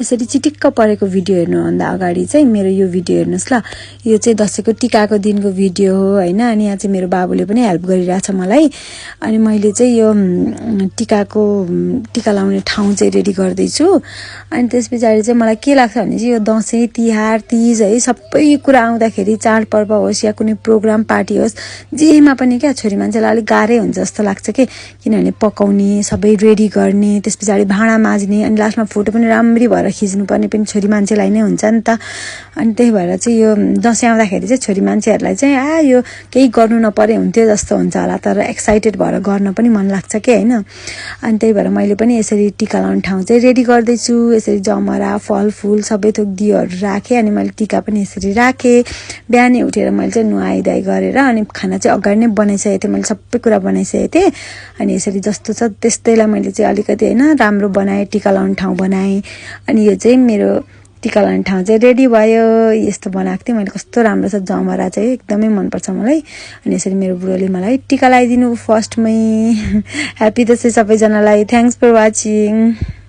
यसरी चिटिक्क परेको भिडियो हेर्नुभन्दा अगाडि चाहिँ मेरो यो भिडियो हेर्नुस् ल। यो चाहिँ दशैंको टिकाको दिनको भिडियो हो हैन। अनि यहाँ चाहिँ मेरो बाबुले पनि हेल्प गरिरहेछ मलाई। अनि मैले चाहिँ यो टिका लाउने ठाउँ चाहिँ रेडी गर्दै छु। अनि त्यसपछि चाहिँ मलाई के लाग्छ भने चाहिँ यो दशैं तिहार तीज है सबै कुरा आउँदाखेरि चाडपर्व होस् या कुनै प्रोग्राम पार्टी होस् जेमा पनि क्या छोरी मान्छेलाई अलिक गाह्रै हुन्छ जस्तो लाग्छ के। किनभने पकाउने सबै रेडी गर्ने त्यसपछि भाँडा माझ्ने अनि लास्टमा फोटो पनि राम्ररी भएर खिच्नुपर्ने पनि छोरी मान्छेलाई नै हुन्छ नि त। अनि त्यही भएर चाहिँ यो दशैं आउँदाखेरि चाहिँ छोरी मान्छेहरूलाई चाहिँ यो केही गर्नु नपरे हुन्थ्यो जस्तो हुन्छ होला, तर एक्साइटेड भएर गर्न पनि मन लाग्छ के हैन। अनि त्यही भएर मैले पनि यसरी टिका लाउने ठाउँ चाहिँ रेडी गर्दैछु। यसरी जमरा फलफुल सबै थोक दियोहरू राखेँ। अनि मैले टिका पनि यसरी राखेँ। बिहानै उठेर मैले चाहिँ नुहाइधुवाइ गरेर अनि खाना चाहिँ अगाडि नै बनाइसकेको थिएँ। मैले सबै कुरा बनाइसकेको थिएँ। अनि यसरी जस्तो छ त्यस्तैलाई मैले चाहिँ अलिकति हैन राम्रो बनाएँ, टिका लाउने ठाउँ बनाएँ। अनि यो चाहिँ मेरो टिका लाउने ठाउँ चाहिँ रेडी भयो। यस्तो बनाएको थिएँ मैले, कस्तो राम्रो छ। जमरा चाहिँ एकदमै मनपर्छ मलाई। अनि यसरी मेरो बुढोले मलाई टिका लगाइदिनु फर्स्टमै। ह्यापी दशैं सबैजनालाई। Thanks for watching.